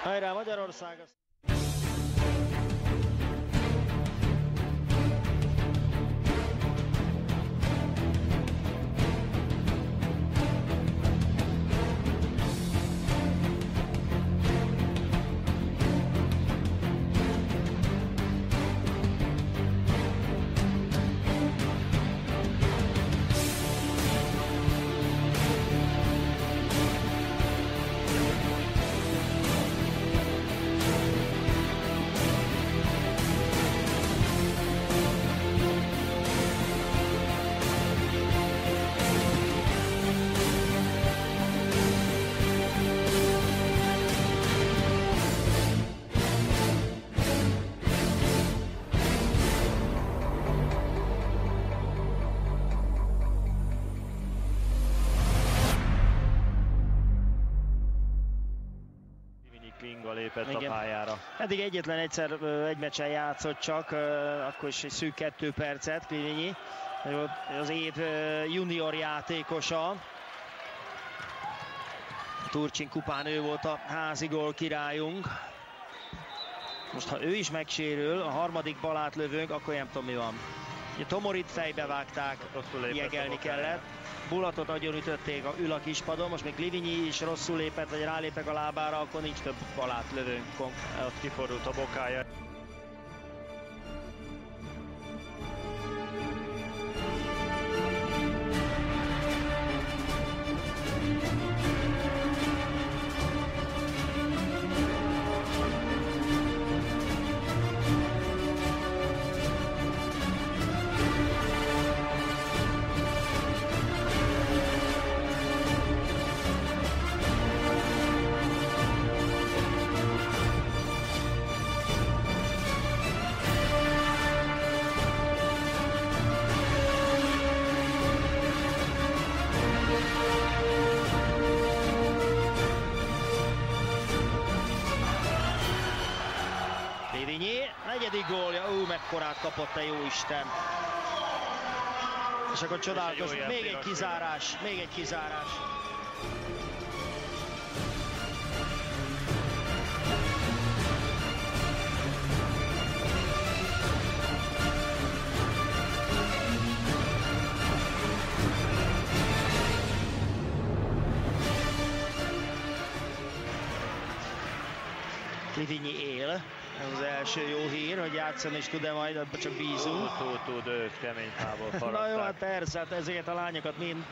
Hajrá Magyarország! Klinga lépett a pályára. Eddig egyszer egy meccsen játszott csak, akkor is egy szűk 2 percet Clivigny. Az év junior játékosa. A Turcsin kupán ő volt a házi gól királyunk. Most ha ő is megsérül, a harmadik balát lövőnk, akkor nem tudom mi van. Ugye Tomorit fejbe vágták, jegelni kellett. Bulatot nagyon ütötték, ül a kispadon, most még Clivigny is rosszul lépett, vagy rálépek a lábára, akkor nincs több balát lövőnk. Ott kifordult a bokája. Clivigny, negyedik gólja, mekkorát kapott a jóisten. És akkor csodálkozunk, még egy kizárás, még egy kizárás. Clivigny él. Ez az első jó hír, hogy játszani is tud-e majd, abban csak bízunk. Tud, őt kemény fából faragták. Na jó, hát persze, hát ezeket a lányokat mind,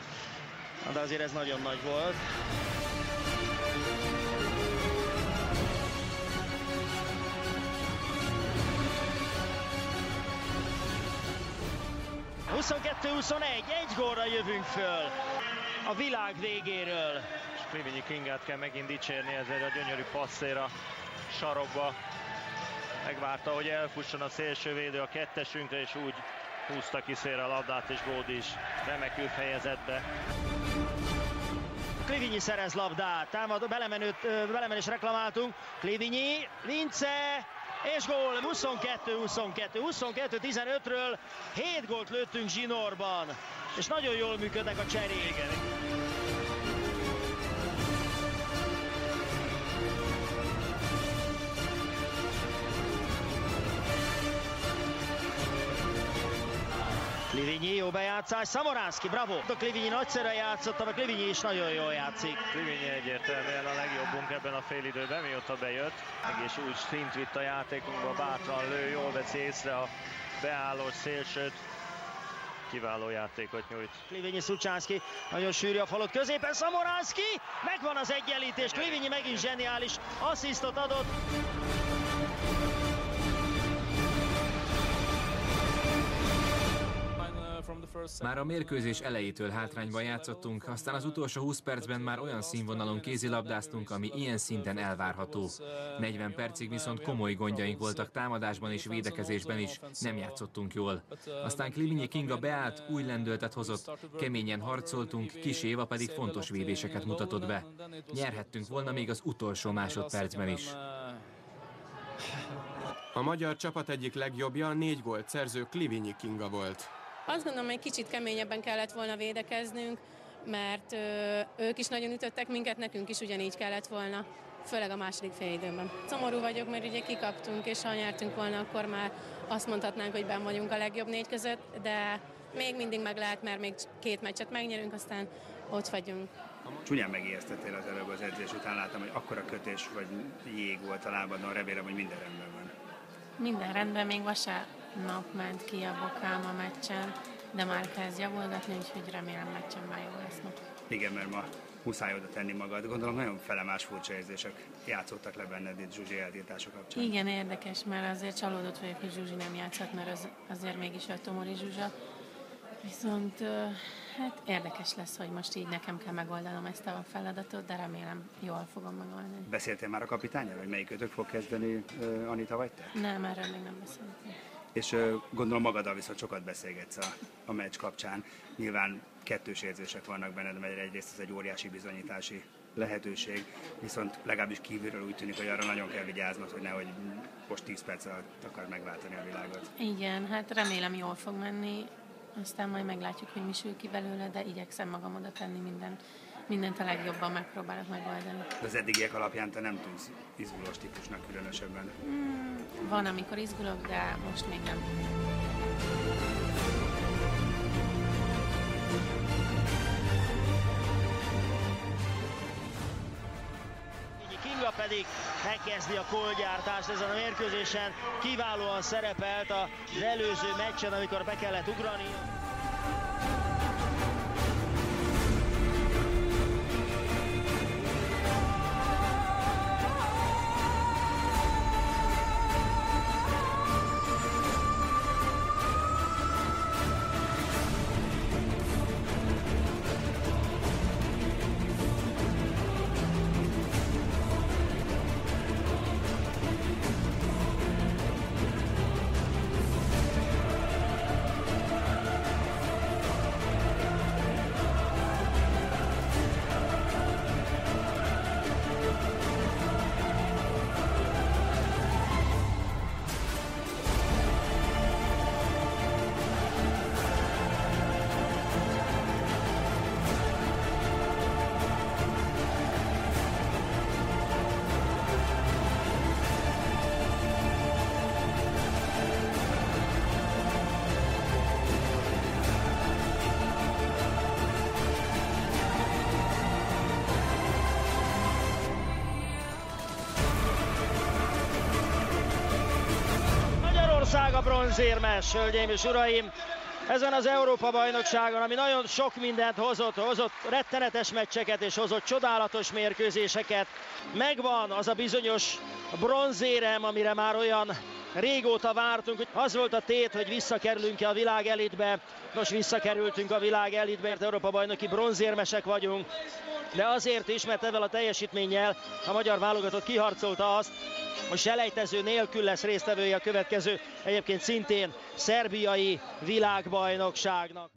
de azért ez nagyon nagy volt. ...22-21, egy gólra jövünk föl a világ végéről. És Clivigny Klingát kell megint dicsérni ezért a gyönyörű passzér a sarokba. Megvárta, hogy elfusson a szélsővédő a kettesünkre, és úgy húzta ki szélre a labdát, és Bódi is remekül fejezett be. Clivigny szerez labdát, támadó, belemenés reklamáltunk. Clivigny, Vince, és gól, 22-15-ről 7 gólt lőttünk zsinórban, és nagyon jól működnek a cserék. Clivigny, jó bejátszás, Szamoranszky, bravo! A Clivigny nagyszerűen játszott, a Clivigny is nagyon jól játszik. Clivigny egyértelműen a legjobbunk ebben a félidőben, mióta bejött. Egész úgy szint vitt a játékunkba, bátran lő, jól veszi észre a beállós szélsőt. Kiváló játékot nyújt. Clivigny, Szucsánszky, nagyon sűrű a falot középen, Szamoranszky, megvan az egyenlítés, Clivigny megint zseniális asszisztot adott. Már a mérkőzés elejétől hátrányban játszottunk, aztán az utolsó 20 percben már olyan színvonalon kézilabdáztunk, ami ilyen szinten elvárható. 40 percig viszont komoly gondjaink voltak támadásban és védekezésben is, nem játszottunk jól. Aztán Clivigny Klinga beállt, új lendületet hozott, keményen harcoltunk, Kis Éva pedig fontos védéseket mutatott be. Nyerhettünk volna még az utolsó másodpercben is. A magyar csapat egyik legjobbja a 4 gólt szerző Clivigny Klinga volt. Azt gondolom, hogy kicsit keményebben kellett volna védekeznünk, mert ők is nagyon ütöttek minket, nekünk is ugyanígy kellett volna főleg a második félidőben. Szomorú vagyok, mert ugye kikaptunk, és ha nyertünk volna, akkor már azt mondhatnánk, hogy benn vagyunk a legjobb 4 között, de még mindig meg lehet, mert még 2 meccset megnyerünk, aztán ott vagyunk. Csúnyán megijesztettél az előbb az edzés után, láttam, hogy akkora kötés vagy jég volt a lábadon, remélem, hogy minden rendben van. Minden rendben, még vasárnap ment ki a bokám a meccsen, de már kezd javulgatni, úgyhogy remélem meccsen már jó lesz. Igen, mert ma muszáj oda tenni magad. Gondolom nagyon felemás furcsa érzések játszottak le benned itt Zsuzsi eltiltása kapcsán. Igen, érdekes, mert azért csalódott vagyok, hogy Zsuzsi nem játszott, mert azért mégis a Tomori Zsuzsa. Viszont hát érdekes lesz, hogy most így nekem kell megoldanom ezt a feladatot, de remélem jól fogom megoldani. Beszéltél már a kapitánnyal, hogy melyikőtök fog kezdeni, Anita vagy te? Nem, erről még nem beszéltem. És gondolom magaddal viszont sokat beszélgetsz a meccs kapcsán. Nyilván kettős érzések vannak benned, mert egyrészt ez egy óriási bizonyítási lehetőség, viszont legalábbis kívülről úgy tűnik, hogy arra nagyon kell vigyáznod, hogy nehogy most 10 perc alatt akar megváltani a világot. Igen, hát remélem jól fog menni, aztán majd meglátjuk, hogy mi sül ki belőle, de igyekszem magam oda tenni mindent a legjobban megpróbálok megoldani. De az eddigiek alapján te nem tűnsz izgulós típusnak különösebben. Van, amikor izgulok, de most még nem. Kinga pedig megkezdi a gólgyártást ezen a mérkőzésen. Kiválóan szerepelt az előző meccsen, amikor be kellett ugrani. Magyarország a bronzérmes, hölgyeim és uraim! Ezen az Európa-bajnokságon, ami nagyon sok mindent hozott rettenetes meccseket és hozott csodálatos mérkőzéseket. Megvan az a bizonyos bronzérem, amire már olyan régóta vártunk, hogy az volt a tét, hogy visszakerülünk-e a világ elitbe. Most visszakerültünk a világ elitbe, mert Európa-bajnoki bronzérmesek vagyunk. De azért is, mert ezzel a teljesítménnyel a magyar válogatott kiharcolta azt, hogy selejtező nélkül lesz résztvevője a következő, egyébként szintén szerbiai világbajnokságnak.